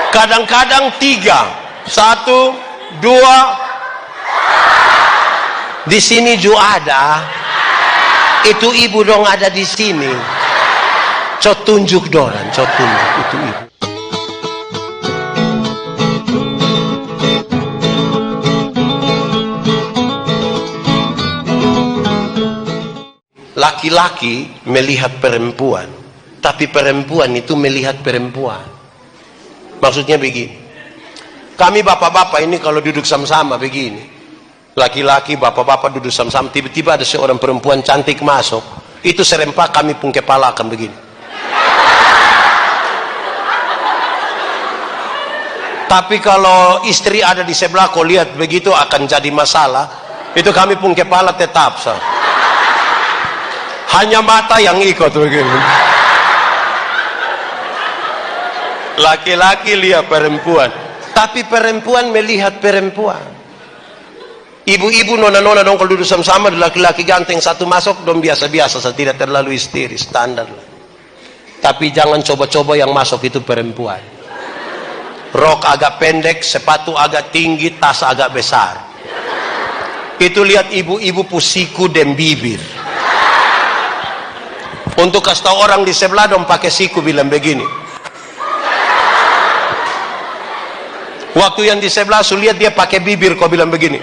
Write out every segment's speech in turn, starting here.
Kadang-kadang 3, 1, 2. Di sini juga ada. Itu ibu dong ada di sini. Cok tunjuk doran, cok tunjuk itu ibu. Laki-laki melihat perempuan, tapi perempuan itu melihat perempuan. Maksudnya begini, kami bapak-bapak ini kalau duduk sama-sama begini, laki-laki bapak-bapak duduk sama-sama, tiba-tiba ada seorang perempuan cantik masuk, itu serempak kami pun kepala akan begini. Tapi kalau istri ada di sebelah, kau lihat begitu akan jadi masalah, itu kami pun kepala tetap sah. Hanya mata yang ikut begini. Laki-laki lihat perempuan, tapi perempuan melihat perempuan. Ibu-ibu, nona-nona dong kalau duduk sama-sama, laki-laki ganteng satu masuk dong biasa-biasa, tidak terlalu histeris, standar lah. Tapi jangan coba-coba yang masuk itu perempuan. Rok agak pendek, sepatu agak tinggi, tas agak besar. Itu lihat ibu-ibu pusiku dan bibir. Untuk kasih tahu orang di sebelah dong pakai siku bilang begini. Waktu yang di sebelah su lihat dia pakai bibir kau bilang begini.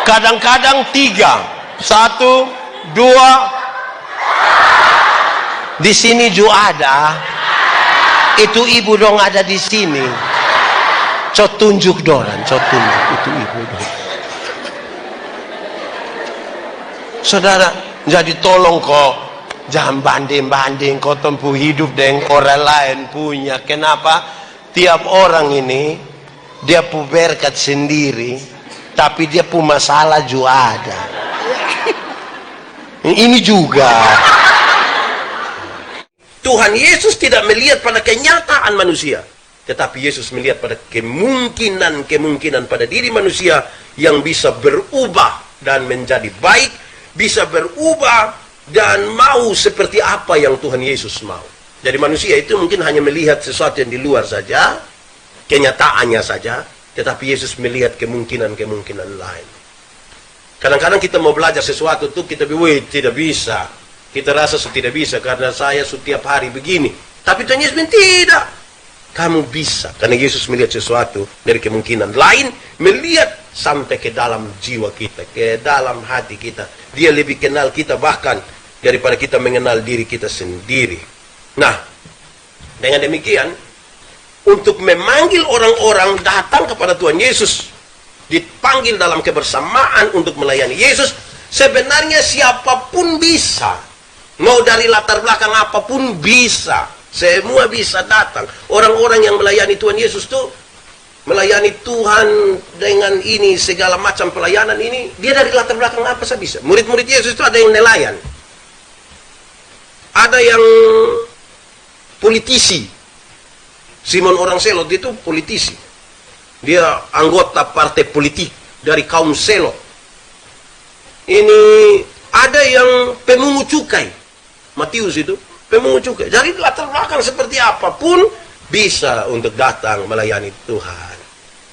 Kadang-kadang 3, 1, 2. Di sini juga ada. Itu ibu dong ada di sini. Cok tunjuk doran, cok tunjuk itu ibu dong. Saudara, jadi tolong kok jangan banding-banding kau tempuh hidup dengan orang lain punya. Kenapa? Tiap orang ini dia pu berkat sendiri, tapi dia pu masalah juga ada. Ini juga. Tuhan Yesus tidak melihat pada kenyataan manusia, tetapi Yesus melihat pada kemungkinan pada diri manusia yang bisa berubah dan menjadi baik, bisa berubah dan mau seperti apa yang Tuhan Yesus mau. Jadi manusia itu mungkin hanya melihat sesuatu yang di luar saja, kenyataannya saja, tetapi Yesus melihat kemungkinan-kemungkinan lain. Kadang-kadang kita mau belajar sesuatu tuh kita bilang, tidak bisa. Kita rasa tidak bisa karena saya setiap hari begini. Tapi Tuhan Yesus bilang, tidak. Kamu bisa. Karena Yesus melihat sesuatu dari kemungkinan lain, melihat sampai ke dalam jiwa kita, ke dalam hati kita. Dia lebih kenal kita bahkan daripada kita mengenal diri kita sendiri. Nah, dengan demikian, untuk memanggil orang-orang datang kepada Tuhan Yesus, dipanggil dalam kebersamaan untuk melayani Yesus, sebenarnya siapapun bisa. Mau dari latar belakang apapun bisa. Semua bisa datang. Orang-orang yang melayani Tuhan Yesus itu melayani Tuhan dengan ini, segala macam pelayanan ini, dia dari latar belakang apa saja bisa. Murid-murid Yesus itu ada yang nelayan, ada yang politisi. Simon orang Selot itu politisi, dia anggota partai politik dari kaum Selot. Ini ada yang pemungut cukai, Matius itu pemungut cukai. Jadi latar belakang seperti apapun bisa untuk datang melayani Tuhan.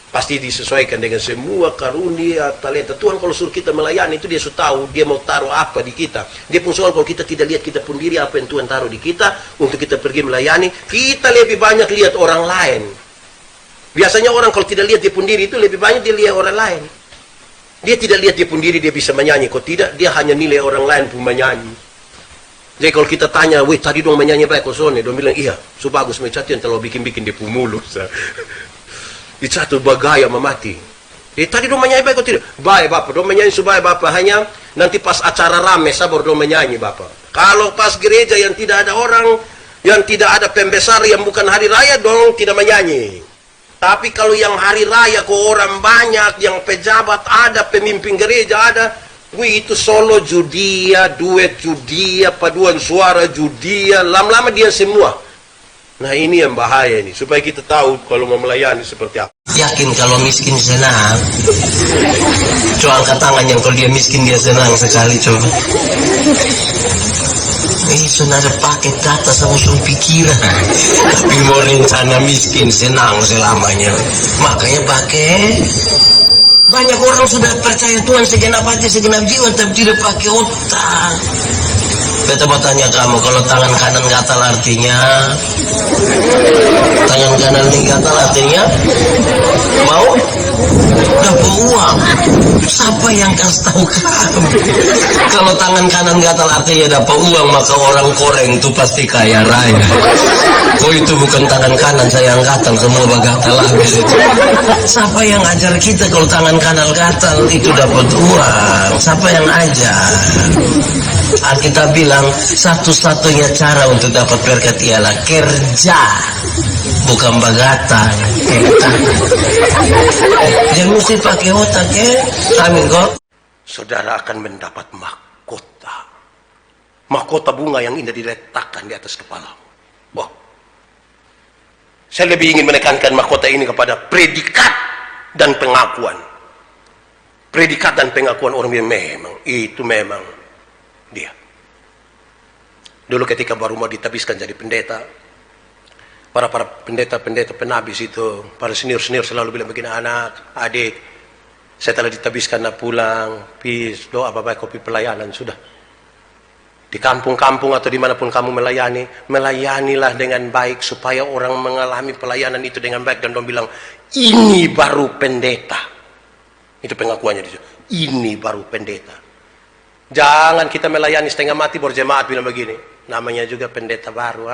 Pasti disesuaikan dengan semua karunia, talenta Tuhan. Kalau suruh kita melayani itu dia sudah tahu dia mau taruh apa di kita. Dia pun soal kalau kita tidak lihat kita pun diri apa yang Tuhan taruh di kita untuk kita pergi melayani, kita lebih banyak lihat orang lain. Biasanya orang kalau tidak lihat dia pun diri itu lebih banyak dia lihat orang lain. Dia tidak lihat dia pun diri dia bisa menyanyi, kok tidak dia hanya nilai orang lain pun menyanyi. Jadi kalau kita tanya, weh tadi dong menyanyi baik kok Sone, dong bilang iya, so bagus mencatu yang terlalu bikin-bikin dia pun mulut. Di satu bagaya memati. Tadi dong menyanyi baik kok tidak? Baik Bapak, dong menyanyi supaya Bapak hanya nanti pas acara rame sabar dong menyanyi Bapak. Kalau pas gereja yang tidak ada orang, yang tidak ada pembesar yang bukan hari raya dong tidak menyanyi. Tapi kalau yang hari raya kok orang banyak, yang pejabat ada, pemimpin gereja ada, wih itu solo judia, duet judia, paduan suara judia, lama-lama dia semua. Nah ini yang bahaya ini, supaya kita tahu kalau mau melayani seperti apa. Yakin kalau miskin senang? Coba angkat tangan yang kalau dia miskin dia senang sekali coba. Saudara pakai kata sama usul pikiran. Tapi mau rencana miskin senang selamanya. Makanya pakai. Banyak orang sudah percaya Tuhan segenap hati, segenap jiwa, tapi tidak pakai otak. Beta mau tanya kamu, kalau tangan kanan gatal artinya? Tangan kanan ini gatal artinya? Mau? Dapat uang. Siapa yang kasih tahu kamu? Kalau tangan kanan gatal artinya dapat uang, maka orang koreng itu pasti kaya raya. Kok itu bukan tangan kanan saya yang gatal, semua gatal habis itu. Siapa yang ajar kita kalau tangan kanan gatal itu dapat uang? Siapa yang ajar? Alkitab bilang satu-satunya cara untuk dapat berkat ialah kerja, bukan bagatan. Jangan mesti pakai otak ya. Amin kok. Saudara akan mendapat mahkota. Mahkota bunga yang indah diletakkan di atas kepalamu. Wah. Saya lebih ingin menekankan mahkota ini kepada predikat dan pengakuan. Predikat dan pengakuan orang yang memang dia. Dulu ketika baru mau ditabiskan jadi pendeta, para pendeta penabis itu, para senior selalu bilang begini, anak, adik, saya telah ditabiskan, nak pulang, please, doa bapak kopi pelayanan, sudah. Di kampung-kampung atau dimanapun kamu melayanilah dengan baik, supaya orang mengalami pelayanan itu dengan baik, dan dong bilang, ini baru pendeta. Itu pengakuannya di situ. Ini baru pendeta. Jangan kita melayani setengah mati berjemaat bilang begini, namanya juga pendeta baru.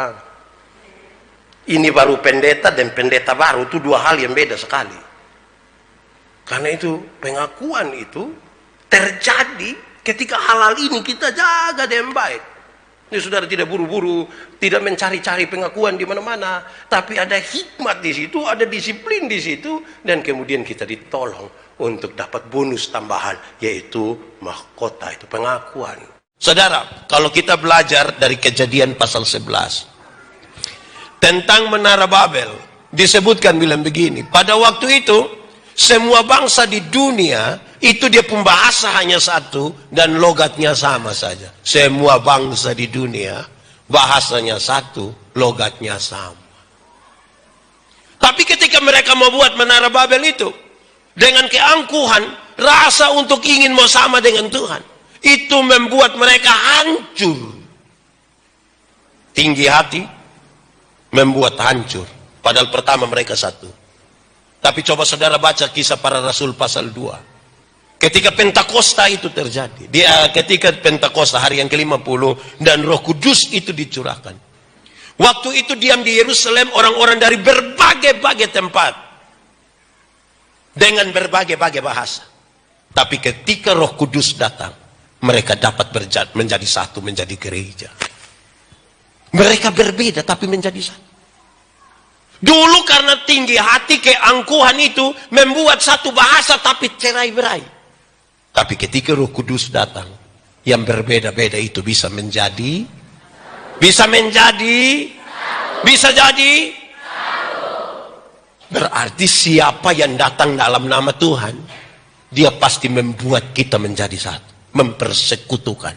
Ini baru pendeta dan pendeta baru itu dua hal yang beda sekali. Karena itu pengakuan itu terjadi ketika halal ini kita jaga dengan baik. Ini saudara tidak buru-buru, tidak mencari-cari pengakuan di mana-mana, tapi ada hikmat di situ, ada disiplin di situ, dan kemudian kita ditolong untuk dapat bonus tambahan, yaitu mahkota, itu pengakuan. Saudara, kalau kita belajar dari Kejadian pasal 11 tentang Menara Babel, disebutkan bilang begini, pada waktu itu semua bangsa di dunia itu dia pembahasa hanya satu dan logatnya sama saja. Semua bangsa di dunia bahasanya satu, logatnya sama. Tapi ketika mereka mau buat Menara Babel itu dengan keangkuhan, rasa untuk ingin mau sama dengan Tuhan, itu membuat mereka hancur. Tinggi hati membuat hancur. Padahal pertama mereka satu. Tapi coba saudara baca Kisah Para Rasul pasal 2. Ketika Pentakosta itu terjadi, ketika Pentakosta hari yang ke-50 dan Roh Kudus itu dicurahkan. Waktu itu diam di Yerusalem orang-orang dari berbagai-bagai tempat dengan berbagai-bagai bahasa. Tapi ketika Roh Kudus datang, mereka dapat menjadi satu, menjadi gereja. Mereka berbeda tapi menjadi satu. Dulu karena tinggi hati, keangkuhan itu membuat satu bahasa tapi cerai-berai. Tapi ketika Roh Kudus datang, yang berbeda-beda itu bisa jadi berarti siapa yang datang dalam nama Tuhan, dia pasti membuat kita menjadi satu, mempersekutukan.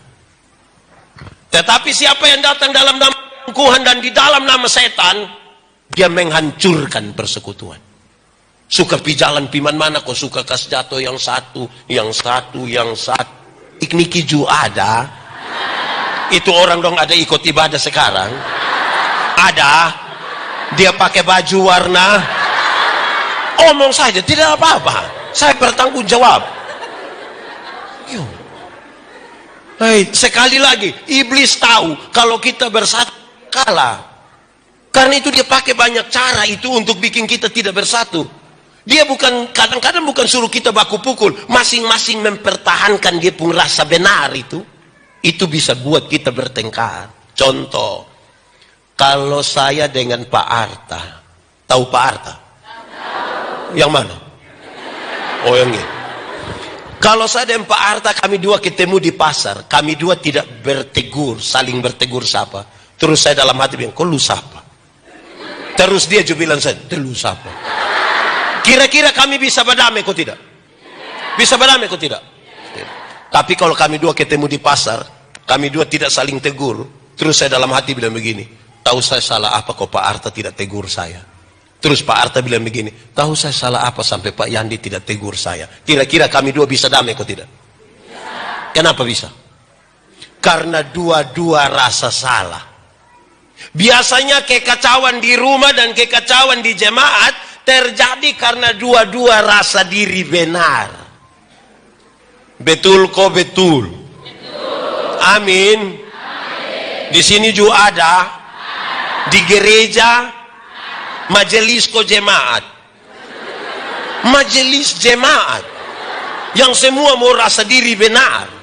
Tetapi siapa yang datang dalam nama Tuhan dan di dalam nama setan, dia menghancurkan persekutuan. Suka pi jalan piman mana kok suka kas jatuh yang satu. Ikniki ju ada. Itu orang dong ada ikut ibadah sekarang. Ada. Dia pakai baju warna. Omong saja tidak apa-apa. Saya bertanggung jawab. Hey, sekali lagi, iblis tahu kalau kita bersatu kalah. Karena itu dia pakai banyak cara itu untuk bikin kita tidak bersatu. Dia bukan, kadang-kadang bukan suruh kita baku pukul, masing-masing mempertahankan dia pun rasa benar itu bisa buat kita bertengkar. Contoh, kalau saya dengan Pak Arta, tahu Pak Arta? Yang mana? Oh yang ini. Kalau saya dan Pak Arta kami dua ketemu di pasar, kami dua tidak bertegur, saling bertegur sapa. Terus saya dalam hati bilang, kok lu sapa? Terus dia juga bilang saya, lu sapa? Kira-kira kami bisa berdamai kok tidak? Bisa berdamai kok tidak? Tapi kalau kami dua ketemu di pasar, kami dua tidak saling tegur, Terus saya dalam hati bilang begini, tahu saya salah apa kok Pak Arta tidak tegur saya? Terus Pak Arta bilang begini, tahu saya salah apa sampai Pak Yandi tidak tegur saya? Kira-kira kami dua bisa damai kok tidak? Kenapa bisa? Karena dua-dua rasa salah. Biasanya kekacauan di rumah dan kekacauan di jemaat terjadi karena dua-dua rasa diri benar. Betul kok betul? Amin. Di sini juga ada. Di gereja majelis kok jemaat. Majelis jemaat yang semua mau rasa diri benar.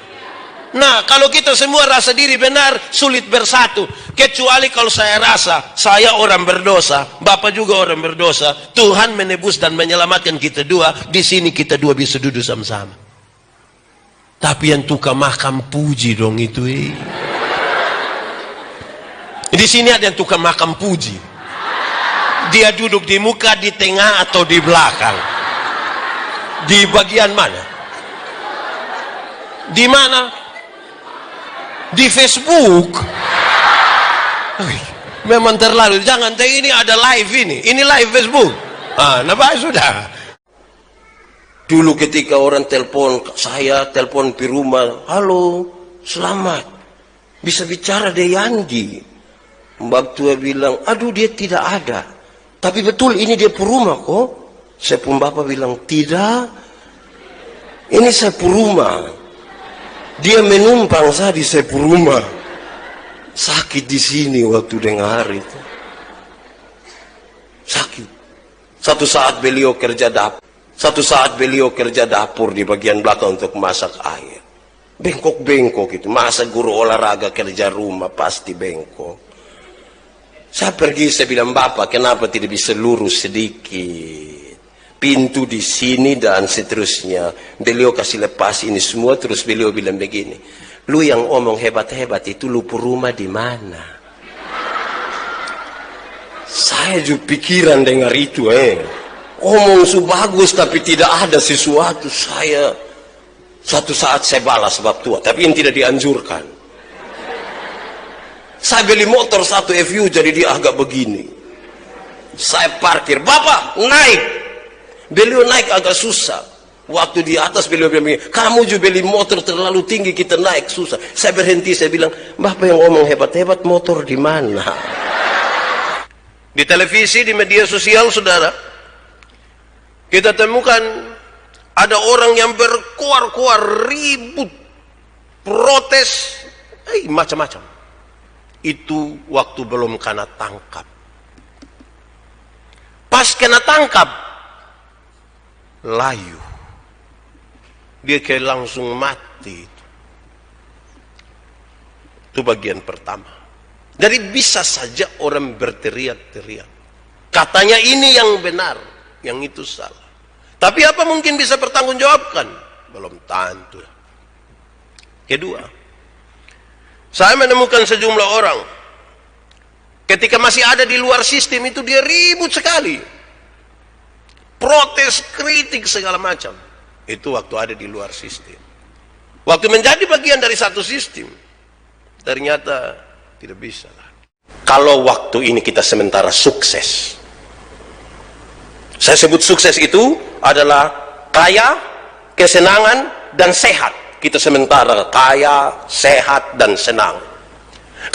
Nah, kalau kita semua rasa diri benar, sulit bersatu. Kecuali kalau saya rasa, saya orang berdosa, Bapak juga orang berdosa, Tuhan menebus dan menyelamatkan kita dua, di sini kita dua bisa duduk sama-sama. Tapi yang tukang makam puji dong itu. Di sini ada yang tukang makam puji. Dia duduk di muka, di tengah, atau di belakang. Di bagian mana? Di mana? Di Facebook. Memang terlalu. Jangan, ini ada live ini live Facebook. Nah baik sudah. Dulu ketika orang telepon saya, telepon di rumah, halo, selamat, bisa bicara Deyandi. Mbak tua bilang, aduh dia tidak ada, tapi betul ini dia perumah kok. Saya pun bapak bilang, tidak, ini saya perumah. Dia menumpang saya di Sepuruma. Sakit di sini waktu dengar itu. Sakit. Satu saat beliau kerja dapur di bagian belakang untuk masak air. Bengkok-bengkok itu. Masa guru olahraga kerja rumah pasti bengkok. Saya pergi, saya bilang, Bapak kenapa tidak bisa lurus sedikit? Pintu di sini dan seterusnya. Beliau kasih lepas ini semua, terus beliau bilang begini, lu yang omong hebat-hebat itu lu rumah di mana? Saya juga pikiran dengar itu, omong su bagus tapi tidak ada sesuatu. Saya satu saat saya balas sebab tua, tapi yang tidak dianjurkan. Saya beli motor 1 FU jadi dia agak begini. Saya parkir, Bapak naik. Beliau naik agak susah. Waktu di atas beliau bilang, kamu juga beli motor terlalu tinggi, kita naik susah. Saya berhenti, saya bilang, Bapak yang ngomong hebat-hebat, motor di mana? Di televisi, di media sosial, saudara, kita temukan ada orang yang berkuar-kuar, ribut, protes, macam-macam. Itu waktu belum kena tangkap. Pas kena tangkap, layu, dia kayak langsung mati. Itu bagian pertama. Jadi bisa saja orang berteriak-teriak, katanya ini yang benar, yang itu salah. Tapi apa mungkin bisa bertanggungjawabkan? Belum tentu. Kedua, saya menemukan sejumlah orang ketika masih ada di luar sistem itu dia ribut sekali, protes, kritik, segala macam. Itu waktu ada di luar sistem. Waktu menjadi bagian dari satu sistem, ternyata tidak bisa lah. Kalau waktu ini kita sementara sukses, saya sebut sukses itu adalah kaya, kesenangan, dan sehat. Kita sementara kaya, sehat, dan senang.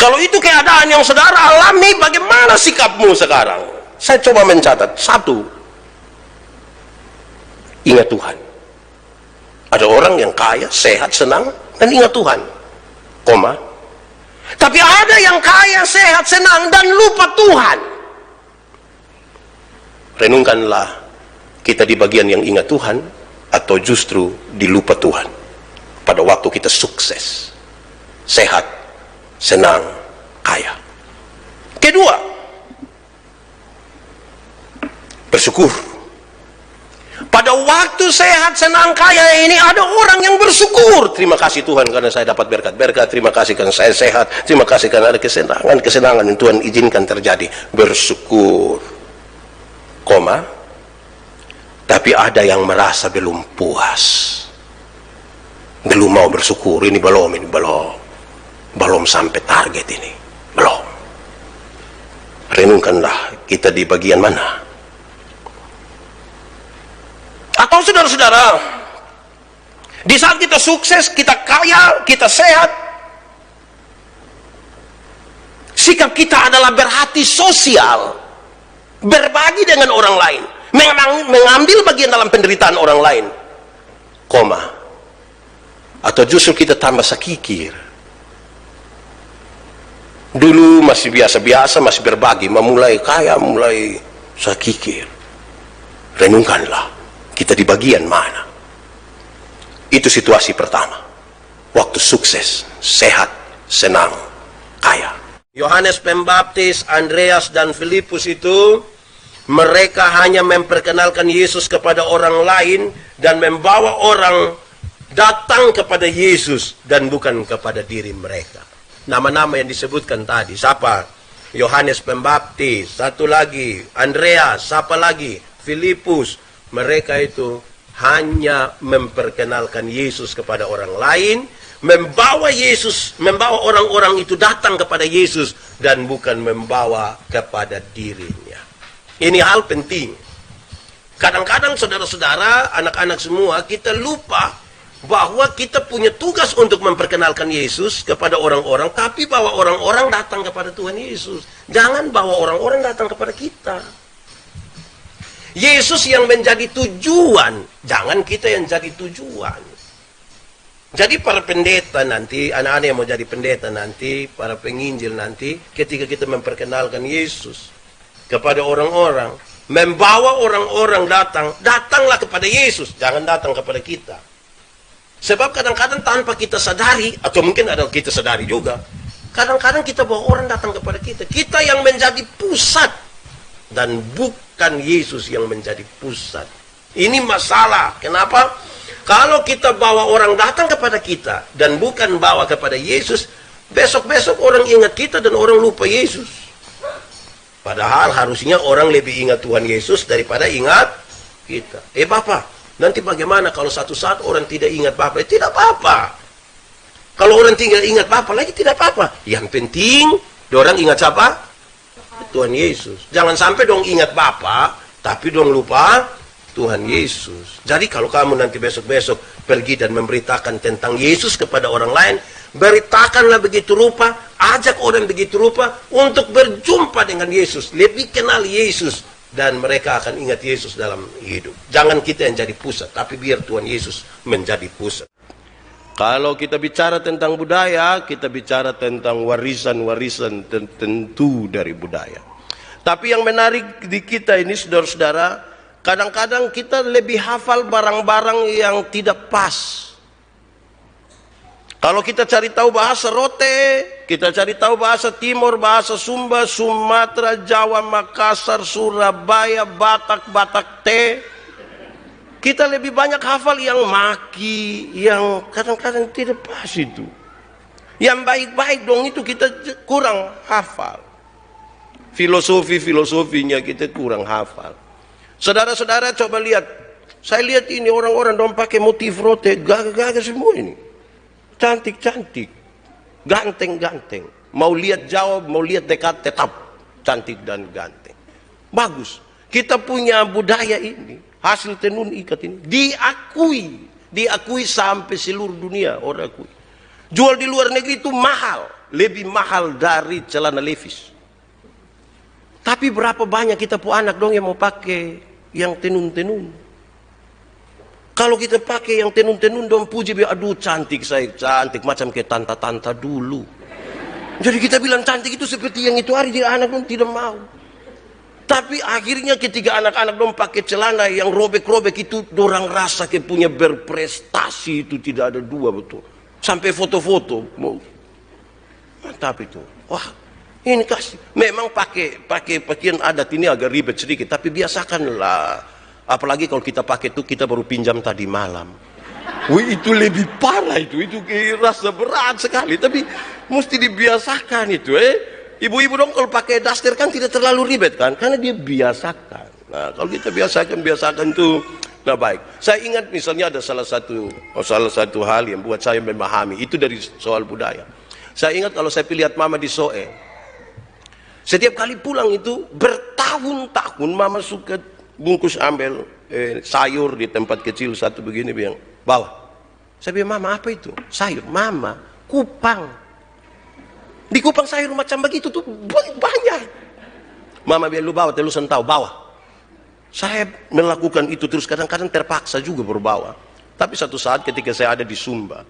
Kalau itu keadaan yang saudara alami, bagaimana sikapmu sekarang? Saya coba mencatat. 1, ingat Tuhan. Ada orang yang kaya, sehat, senang, dan ingat Tuhan. Koma. Tapi ada yang kaya, sehat, senang, dan lupa Tuhan. Renungkanlah, kita di bagian yang ingat Tuhan, atau justru dilupa Tuhan. Pada waktu kita sukses, sehat, senang, kaya. Kedua, bersyukur. Pada waktu sehat, senang, kaya ini ada orang yang bersyukur. Terima kasih Tuhan karena saya dapat berkat-berkat. Terima kasih karena saya sehat. Terima kasih karena ada kesenangan yang Tuhan izinkan terjadi. Bersyukur. Koma. Tapi ada yang merasa belum puas. Belum mau bersyukur. Ini belum sampai target ini. Belum. Renungkanlah kita di bagian mana. Atau saudara-saudara, di saat kita sukses, kita kaya, kita sehat, sikap kita adalah berhati sosial, berbagi dengan orang lain, mengambil bagian dalam penderitaan orang lain, koma. Atau justru kita tambah sakikir. Dulu masih biasa-biasa, masih berbagi, memulai kaya, mulai sakikir. Renungkanlah, kita di bagian mana? Itu situasi pertama. Waktu sukses, sehat, senang, kaya. Yohanes Pembaptis, Andreas, dan Filipus itu, mereka hanya memperkenalkan Yesus kepada orang lain dan membawa orang datang kepada Yesus dan bukan kepada diri mereka. Nama-nama yang disebutkan tadi, siapa? Yohanes Pembaptis, satu lagi Andreas, siapa lagi? Filipus. Mereka itu hanya memperkenalkan Yesus kepada orang lain, membawa orang-orang itu datang kepada Yesus dan bukan membawa kepada dirinya. Ini hal penting. Kadang-kadang saudara-saudara, anak-anak semua, kita lupa bahwa kita punya tugas untuk memperkenalkan Yesus kepada orang-orang, tapi bawa orang-orang datang kepada Tuhan Yesus. Jangan bawa orang-orang datang kepada kita. Yesus yang menjadi tujuan, jangan kita yang jadi tujuan. Jadi para pendeta nanti, anak-anak yang mau jadi pendeta nanti, para penginjil nanti, ketika kita memperkenalkan Yesus kepada orang-orang, membawa orang-orang datanglah kepada Yesus, jangan datang kepada kita. Sebab kadang-kadang tanpa kita sadari, atau mungkin ada kita sadari juga, kadang-kadang kita bawa orang datang kepada kita. Kita yang menjadi pusat, dan bukan Yesus yang menjadi pusat. Ini masalah. Kenapa? Kalau kita bawa orang datang kepada kita, dan bukan bawa kepada Yesus, besok-besok orang ingat kita dan orang lupa Yesus. Padahal harusnya orang lebih ingat Tuhan Yesus daripada ingat kita. Bapak, nanti bagaimana kalau satu saat orang tidak ingat Bapak? Tidak apa-apa. Kalau orang tinggal ingat Bapak lagi tidak apa-apa. Yang penting, orang ingat siapa? Tuhan Yesus. Jangan sampai dong ingat Bapak, tapi dong lupa Tuhan Yesus. Jadi kalau kamu nanti besok-besok pergi dan memberitakan tentang Yesus kepada orang lain, beritakanlah begitu rupa, ajak orang begitu rupa untuk berjumpa dengan Yesus, lebih kenal Yesus. Dan mereka akan ingat Yesus dalam hidup. Jangan kita yang jadi pusat, tapi biar Tuhan Yesus menjadi pusat. Kalau kita bicara tentang budaya, kita bicara tentang warisan-warisan tentu dari budaya. Tapi yang menarik di kita ini, saudara-saudara, kadang-kadang kita lebih hafal barang-barang yang tidak pas. Kalau kita cari tahu bahasa Rote, kita cari tahu bahasa Timur, bahasa Sumba, Sumatera, Jawa, Makassar, Surabaya, Batak T, kita lebih banyak hafal yang maki, yang kadang-kadang tidak pas itu. Yang baik-baik dong itu kita kurang hafal. Filosofinya kita kurang hafal. Saudara-saudara coba lihat, saya lihat ini orang-orang dong pakai motif Rote, gagah-gagah semua ini. Cantik-cantik, ganteng-ganteng. Mau lihat jauh, mau lihat dekat, tetap cantik dan ganteng. Bagus. Kita punya budaya ini, hasil tenun ikat ini, diakui sampai seluruh dunia orang akui. Jual di luar negeri itu mahal, lebih mahal dari celana Levi's. Tapi berapa banyak kita punya anak dong yang mau pakai yang tenun-tenun. Kalau kita pakai yang tenun-tenun dong puji, aduh cantik saya, cantik macam kayak tanta-tanta dulu. Jadi kita bilang cantik itu seperti yang itu hari, jadi anak dong tidak mau. Tapi akhirnya ketika anak-anak dong pakai celana yang robek-robek itu, dorang rasa kayak punya berprestasi, itu tidak ada dua betul. Sampai foto-foto, mantap itu. Wah, ini kasih. Memang pakai pakaian adat ini agak ribet sedikit, tapi biasakanlah. Apalagi kalau kita pakai itu, kita baru pinjam tadi malam. Wih, itu lebih parah itu rasa berat sekali. Tapi mesti dibiasakan itu. Ibu-ibu dong kalau pakai daster kan tidak terlalu ribet kan, karena dia biasakan. Nah, kalau kita biasakan itu, nah baik. Saya ingat misalnya ada salah satu hal yang buat saya memahami itu dari soal budaya. Saya ingat kalau saya lihat mama di Soe, Setiap kali pulang itu bertahun-tahun mama suka bungkus ambil sayur di tempat kecil satu begini, bilang bawa. Saya bilang, mama apa itu? Sayur. Mama, kupang. Di Kupang sayur macam begitu tuh banyak. Mama bilang, lu bawa, lu sentau, bawa. Saya melakukan itu terus, kadang-kadang terpaksa juga berbawa. Tapi satu saat ketika saya ada di Sumba,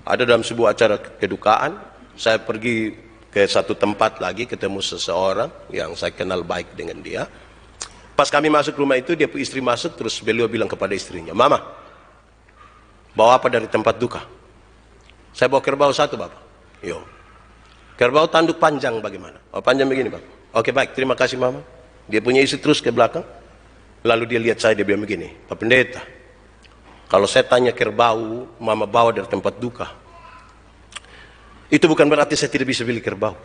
ada dalam sebuah acara kedukaan, saya pergi ke satu tempat lagi, ketemu seseorang yang saya kenal baik dengan dia. Pas kami masuk rumah itu, dia istri masuk, terus beliau bilang kepada istrinya, mama, bawa apa dari tempat duka? Saya bawa kerbau satu, bapak. Yo. Kerbau tanduk panjang bagaimana? Oh, panjang begini, bapak. Oke, baik, terima kasih, mama. Dia punya istri terus ke belakang. Lalu dia lihat saya, dia bilang begini, Pak Pendeta, kalau saya tanya kerbau, mama bawa dari tempat duka, itu bukan berarti saya tidak bisa beli kerbau.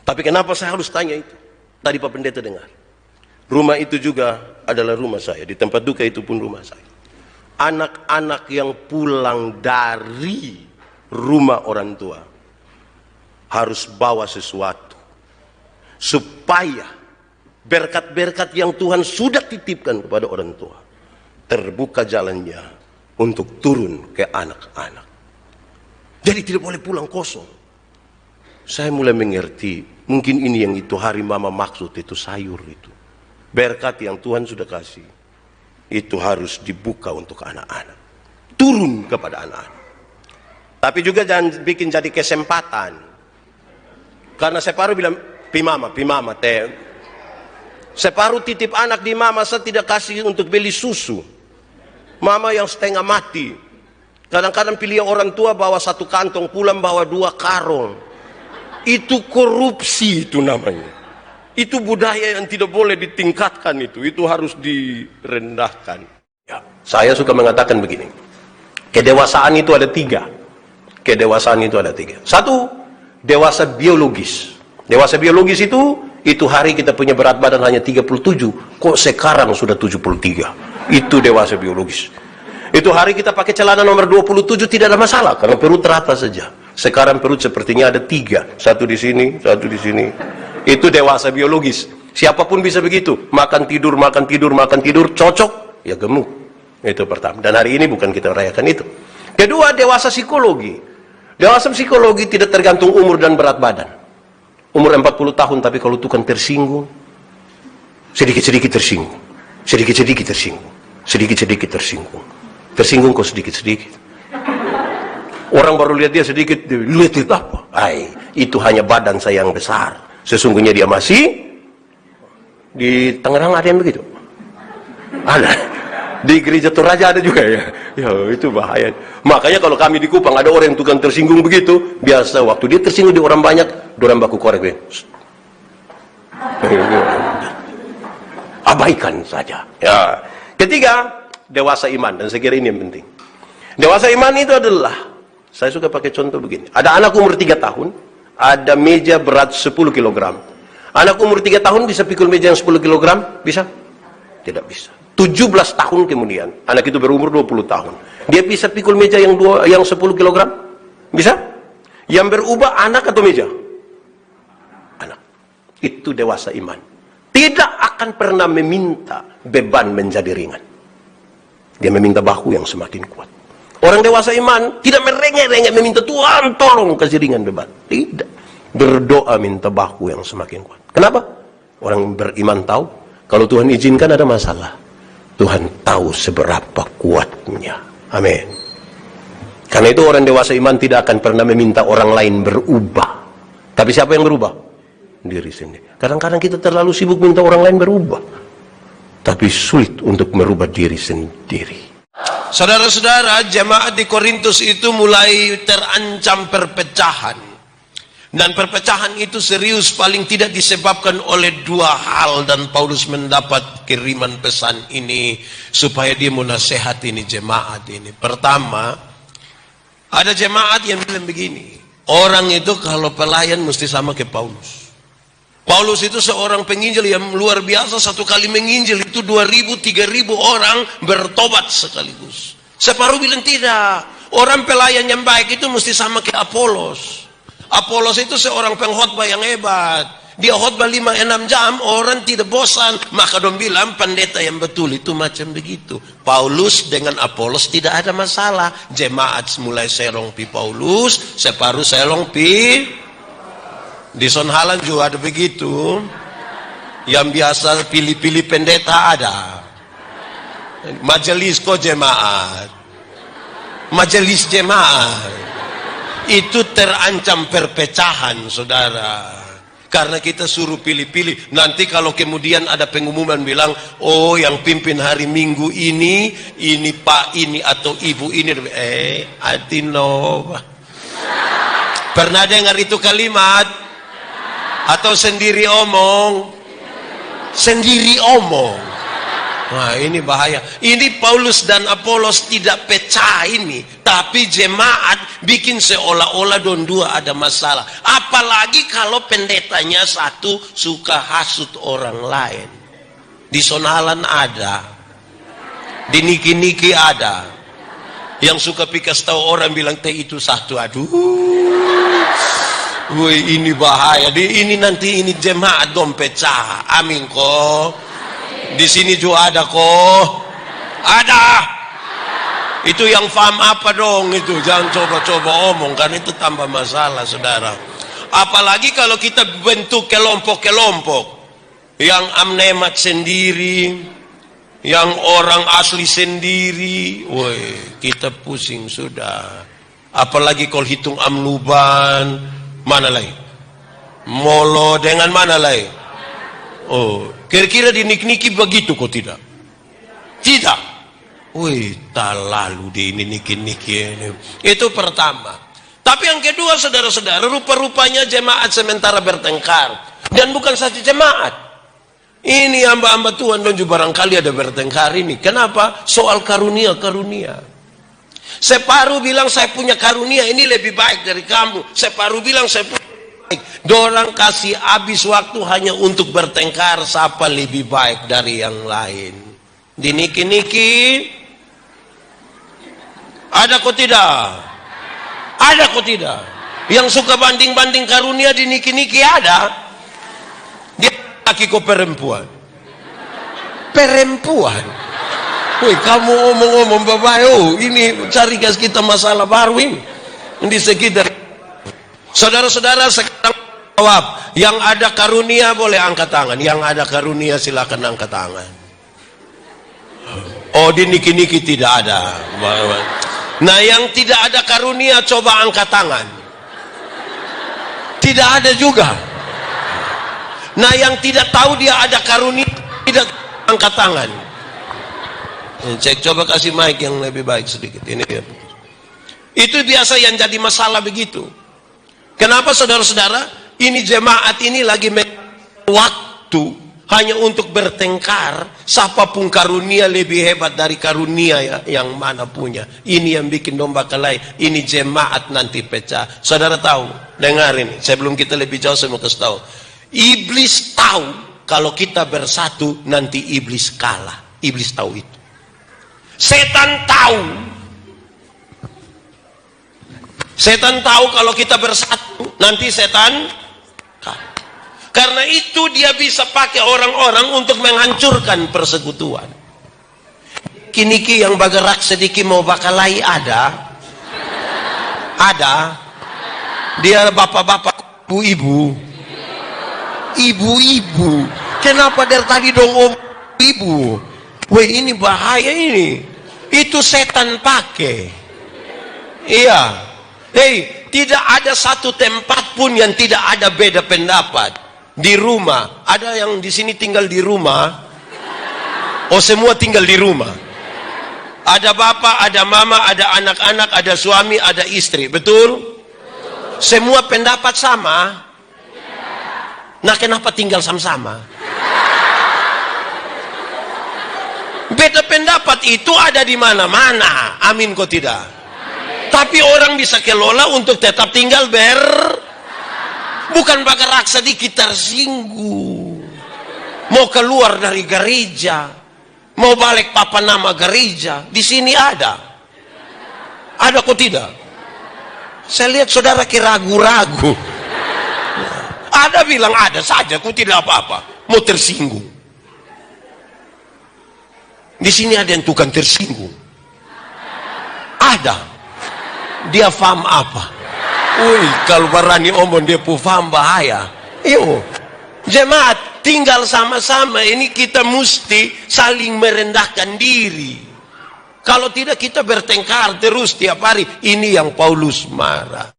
Tapi kenapa saya harus tanya itu? Tadi Pak Pendeta dengar. Rumah itu juga adalah rumah saya. Di tempat duka itu pun rumah saya. Anak-anak yang pulang dari rumah orang tua harus bawa sesuatu. Supaya berkat-berkat yang Tuhan sudah titipkan kepada orang tua terbuka jalannya untuk turun ke anak-anak. Jadi tidak boleh pulang kosong. Saya mulai mengerti, mungkin ini yang itu hari mama maksud, itu sayur itu. Berkat yang Tuhan sudah kasih, itu harus dibuka untuk anak-anak. Turun kepada anak-anak. Tapi juga jangan bikin jadi kesempatan. Karena separuh bilang, pi mama, teh. Separuh titip anak di mama, saya tidak kasih untuk beli susu. Mama yang setengah mati. Kadang-kadang pilih orang tua bawa satu kantong, pulang bawa 2 karung. Itu korupsi itu namanya. Itu budaya yang tidak boleh ditingkatkan itu harus direndahkan. Ya, saya suka mengatakan begini, kedewasaan itu ada 3. Kedewasaan itu ada 3. 1, dewasa biologis. Dewasa biologis itu hari kita punya berat badan hanya 37, kok sekarang sudah 73. Itu dewasa biologis. Itu hari kita pakai celana nomor 27 tidak ada masalah, karena perut rata saja. Sekarang perut sepertinya ada 3, satu di sini, satu di sini. Itu dewasa biologis. Siapapun bisa begitu. Makan tidur, cocok, ya gemuk. Itu pertama. Dan hari ini bukan kita merayakan itu. Kedua, dewasa psikologi. Dewasa psikologi tidak tergantung umur dan berat badan. Umur 40 tahun, tapi kalau tukang tersinggung, sedikit-sedikit tersinggung. Sedikit-sedikit tersinggung. Sedikit-sedikit tersinggung. Tersinggung kok sedikit-sedikit. Orang baru lihat dia sedikit, lihat itu apa? Itu hanya badan saya yang besar. Sesungguhnya dia masih di Tangerang, ada yang begitu. Ada. Di gereja Toraja ada juga ya. Ya itu bahaya. Makanya kalau kami di Kupang ada orang yang tukang tersinggung begitu, biasa waktu dia tersinggung di orang banyak, dorang baku korek. Abaikan saja. Ya. Ketiga, dewasa iman, dan saya kira ini yang penting. Dewasa iman itu adalah, saya suka pakai contoh begini. Ada anak umur 3 tahun, ada meja berat 10 kg. Anak umur 3 tahun bisa pikul meja yang 10 kg? Bisa? Tidak bisa. 17 tahun kemudian, anak itu berumur 20 tahun. Dia bisa pikul meja yang 10 kg? Bisa? Yang berubah anak atau meja? Anak. Itu dewasa iman. Tidak akan pernah meminta beban menjadi ringan. Dia meminta bahu yang semakin kuat. Orang dewasa iman tidak merengek-rengek meminta Tuhan tolong kasih ringan beban. Tidak. Berdoa minta bahu yang semakin kuat. Kenapa? Orang beriman tahu kalau Tuhan izinkan ada masalah, Tuhan tahu seberapa kuatnya. Amin. Karena itu orang dewasa iman tidak akan pernah meminta orang lain berubah. Tapi siapa yang berubah? Diri sendiri. Kadang-kadang kita terlalu sibuk minta orang lain berubah, tapi sulit untuk merubah diri sendiri. Saudara-saudara, jemaat di Korintus itu mulai terancam perpecahan. Dan perpecahan itu serius, paling tidak disebabkan oleh 2 hal. Dan Paulus mendapat kiriman pesan ini supaya dia menasehati ini jemaat ini. Pertama, ada jemaat yang bilang begini, orang itu kalau pelayan mesti sama ke Paulus. Paulus itu seorang penginjil yang luar biasa, satu kali menginjil itu 2.000, 3.000 orang bertobat sekaligus. Separuh bilang tidak, orang pelayan yang baik itu mesti sama ke Apolos. Apolos itu seorang pengkhotbah yang hebat. Dia khotbah 5-6 jam, orang tidak bosan. Maka dong bilang pendeta yang betul itu macam begitu. Paulus dengan Apolos tidak ada masalah. Jemaat mulai serong pi Paulus, separuh serong pi. Di Sonhalan juga ada begitu. Yang biasa pilih-pilih pendeta ada. Majelis kok jemaat. Majelis jemaat. Itu terancam perpecahan, saudara. Karena kita suruh pilih-pilih. Nanti kalau kemudian ada pengumuman bilang, oh yang pimpin hari Minggu ini pak ini atau ibu ini. Atino. Pernah dengar itu kalimat? Atau sendiri omong? Sendiri omong. Nah ini bahaya. Ini Paulus dan Apolos tidak pecah ini, tapi jemaat bikin seolah-olah dua ada masalah. Apalagi kalau pendetanya satu suka hasut orang lain. Di Sonhalan ada, di Niki-Niki ada, yang suka pikas tahu orang bilang teh itu satu. Aduh, woi ini bahaya. Ini nanti ini jemaat dong pecah. Amin kok. Di sini juga ada kok. Ada. Itu yang paham apa dong itu. Jangan coba-coba omong, kan itu tambah masalah, saudara. Apalagi kalau kita bentuk kelompok-kelompok. Yang amnemat sendiri, yang orang asli sendiri. Woi, kita pusing sudah. Apalagi kalau hitung amnuban, mana lagi? Molo dengan mana lagi? Oh, kira-kira di Niki-Niki begitu kok tidak? Tidak. Wih, terlalu di ini Niki-Niki ini. Itu pertama. Tapi yang kedua, saudara-saudara, rupa-rupanya jemaat sementara bertengkar. Dan bukan saja jemaat. Ini hamba-hamba Tuhan dan juga barangkali ada bertengkar ini. Kenapa? Soal karunia-karunia. Separuh bilang saya punya karunia ini lebih baik dari kamu. Separuh bilang saya punya. Dorang kasih habis waktu hanya untuk bertengkar siapa lebih baik dari yang lain. Di Niki-Niki ada kok tidak? Ada kok tidak? Yang suka banding-banding karunia di Niki-Niki ada. Dia laki kok perempuan. Perempuan. Woi, kamu omong-omong bapak, ini cari gas kita masalah baru ini di sekitar. Saudara-saudara sekarang jawab, yang ada karunia boleh angkat tangan, yang ada karunia silakan angkat tangan. Oh di Niki-Niki tidak ada. Nah yang tidak ada karunia coba angkat tangan. Tidak ada juga. Nah yang tidak tahu dia ada karunia tidak angkat tangan. Cek coba kasih mic yang lebih baik sedikit. Ini dia. Itu biasa yang jadi masalah begitu. Kenapa saudara-saudara? Ini jemaat ini lagi waktu hanya untuk bertengkar. Siapapun karunia lebih hebat dari karunia ya, yang mana punya. Ini yang bikin domba kelahi. Ini jemaat nanti pecah. Saudara tahu? Dengar ini. Sebelum kita lebih jauh saya mau kasih tahu. Iblis tahu kalau kita bersatu nanti iblis kalah. Iblis tahu itu. Setan tahu. Setan tahu kalau kita bersatu nanti setan kalah. Karena itu dia bisa pakai orang-orang untuk menghancurkan persekutuan. Niki yang bergerak sedikit mau bakalai ada. Ada. Dia bapak-bapak, ibu-ibu. Ibu-ibu. Kenapa dari tadi dong ibu? Weh ini bahaya ini. Itu setan pakai. Iya. Hei, tidak ada satu tempat pun yang tidak ada beda pendapat. Di rumah, ada yang di sini tinggal di rumah. Oh, semua tinggal di rumah. Ada bapak, ada mama, ada anak-anak, ada suami, ada istri. Betul? Semua pendapat sama. Nah, kenapa tinggal sama-sama? Beda pendapat itu ada di mana-mana. Amin kok tidak? Tapi orang bisa kelola untuk tetap tinggal bukan bergerak sedikit tersinggung. Mau keluar dari gereja, mau balik papa nama gereja, di sini ada kok tidak? Saya lihat saudara kira ragu-ragu. Ada bilang ada saja, aku tidak apa-apa. Mau tersinggung. Di sini ada yang tukang tersinggung. Ada. Dia paham apa? Wih, kalau berani omong dia paham bahaya. Yuk, jemaat tinggal sama-sama. Ini kita mesti saling merendahkan diri. Kalau tidak kita bertengkar terus tiap hari. Ini yang Paulus marah.